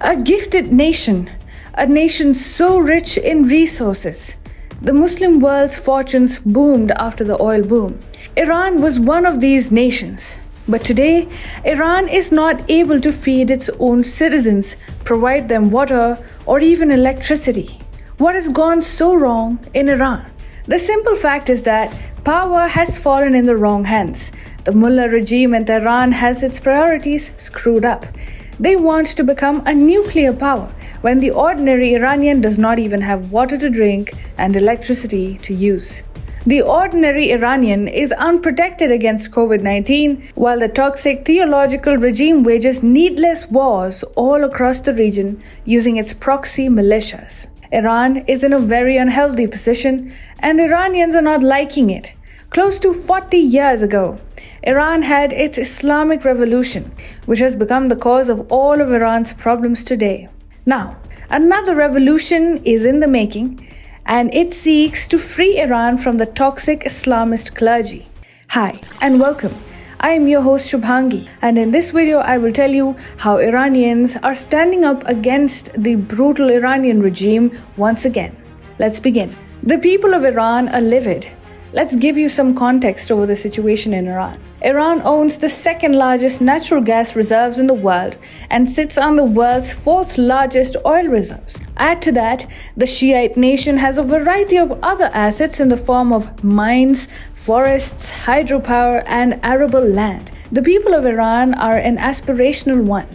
A gifted nation, a nation so rich in resources. The Muslim world's fortunes boomed after the oil boom. Iran was one of these nations. But today, Iran is not able to feed its own citizens, provide them water, or even electricity. What has gone so wrong in Iran? The simple fact is that power has fallen in the wrong hands. The mullah regime in Tehran has its priorities screwed up. They want to become a nuclear power when the ordinary Iranian does not even have water to drink and electricity to use. The ordinary Iranian is unprotected against COVID-19, while the toxic theological regime wages needless wars all across the region using its proxy militias. Iran is in a very unhealthy position, and Iranians are not liking it. Close to 40 years ago, Iran had its Islamic Revolution, which has become the cause of all of Iran's problems today. Now, another revolution is in the making, and it seeks to free Iran from the toxic Islamist clergy. Hi, and welcome. I am your host Shubhangi, and in this video I will tell you how Iranians are standing up against the brutal Iranian regime once again. Let's begin. The people of Iran are livid. Let's give you some context over the situation in Iran. Iran owns the second largest natural gas reserves in the world and sits on the world's fourth largest oil reserves. Add to that, the Shiite nation has a variety of other assets in the form of mines, forests, hydropower, and arable land. The people of Iran are an aspirational one.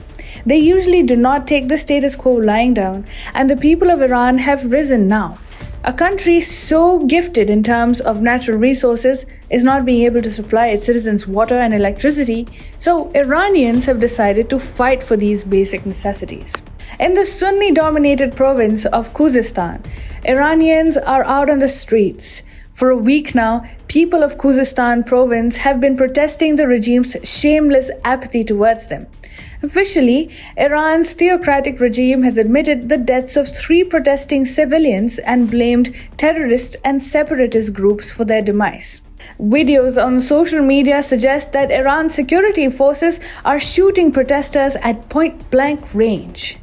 They usually do not take the status quo lying down, and the people of Iran have risen now. A country so gifted in terms of natural resources is not being able to supply its citizens water and electricity, so Iranians have decided to fight for these basic necessities. In the Sunni-dominated province of Khuzestan, Iranians are out on the streets. For a week now, people of Khuzestan province have been protesting the regime's shameless apathy towards them. Officially, Iran's theocratic regime has admitted the deaths of 3 protesting civilians and blamed terrorist and separatist groups for their demise. Videos on social media suggest that Iran's security forces are shooting protesters at point-blank range.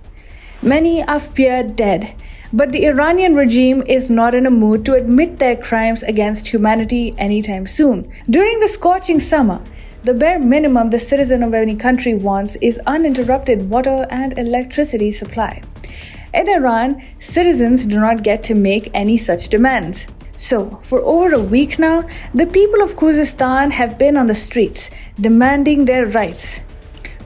Many are feared dead, but the Iranian regime is not in a mood to admit their crimes against humanity anytime soon. During the scorching summer, the bare minimum the citizen of any country wants is uninterrupted water and electricity supply. In Iran, citizens do not get to make any such demands. So, for over a week now, the people of Khuzestan have been on the streets, demanding their rights.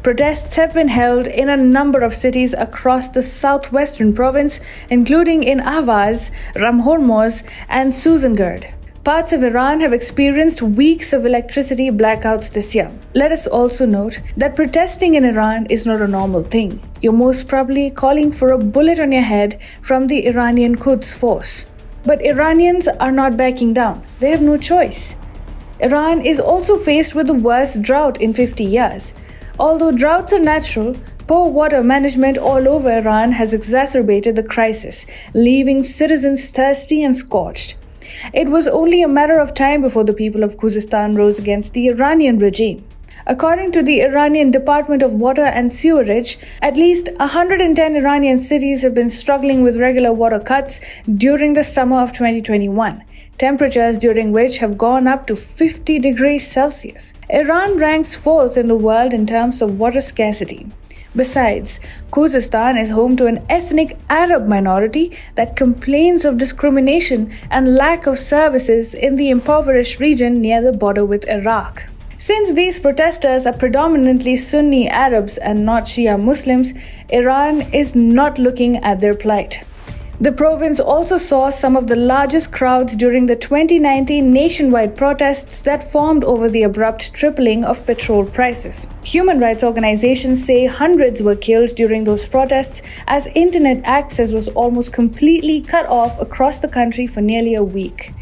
Protests have been held in a number of cities across the southwestern province, including in Ahvaz, Ramhormoz, and Suzangard. Parts of Iran have experienced weeks of electricity blackouts this year. Let us also note that protesting in Iran is not a normal thing. You're most probably calling for a bullet on your head from the Iranian Quds force. But Iranians are not backing down. They have no choice. Iran is also faced with the worst drought in 50 years. Although droughts are natural, poor water management all over Iran has exacerbated the crisis, leaving citizens thirsty and scorched. It was only a matter of time before the people of Khuzestan rose against the Iranian regime. According to the Iranian Department of Water and Sewerage, at least 110 Iranian cities have been struggling with regular water cuts during the summer of 2021, temperatures during which have gone up to 50 degrees Celsius. Iran ranks 4th in the world in terms of water scarcity. Besides, Khuzestan is home to an ethnic Arab minority that complains of discrimination and lack of services in the impoverished region near the border with Iraq. Since these protesters are predominantly Sunni Arabs and not Shia Muslims, Iran is not looking at their plight. The province also saw some of the largest crowds during the 2019 nationwide protests that formed over the abrupt tripling of petrol prices. Human rights organizations say hundreds were killed during those protests as internet access was almost completely cut off across the country for nearly a week.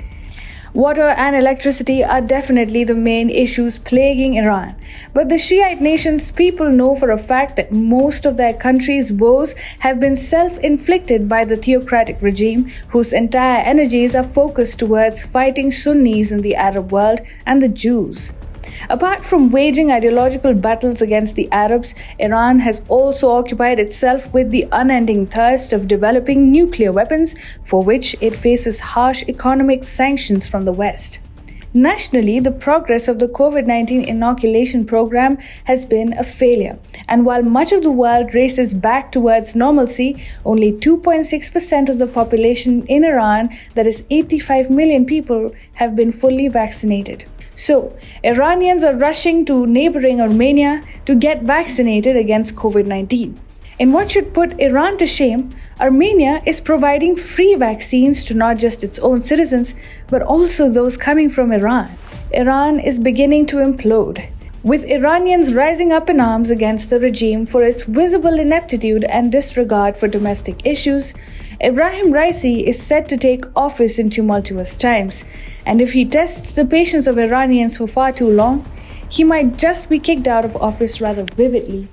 Water and electricity are definitely the main issues plaguing Iran, but the Shiite nation's people know for a fact that most of their country's woes have been self-inflicted by the theocratic regime, whose entire energies are focused towards fighting Sunnis in the Arab world and the Jews. Apart from waging ideological battles against the Arabs, Iran has also occupied itself with the unending thirst of developing nuclear weapons, for which it faces harsh economic sanctions from the West. Nationally, the progress of the COVID-19 inoculation program has been a failure, and while much of the world races back towards normalcy, only 2.6% of the population in Iran, that is 85 million people, have been fully vaccinated. So, Iranians are rushing to neighboring Armenia to get vaccinated against COVID-19. In what should put Iran to shame, Armenia is providing free vaccines to not just its own citizens, but also those coming from Iran. Iran is beginning to implode, with Iranians rising up in arms against the regime for its visible ineptitude and disregard for domestic issues. Ebrahim Raisi is set to take office in tumultuous times, and if he tests the patience of Iranians for far too long, he might just be kicked out of office rather vividly.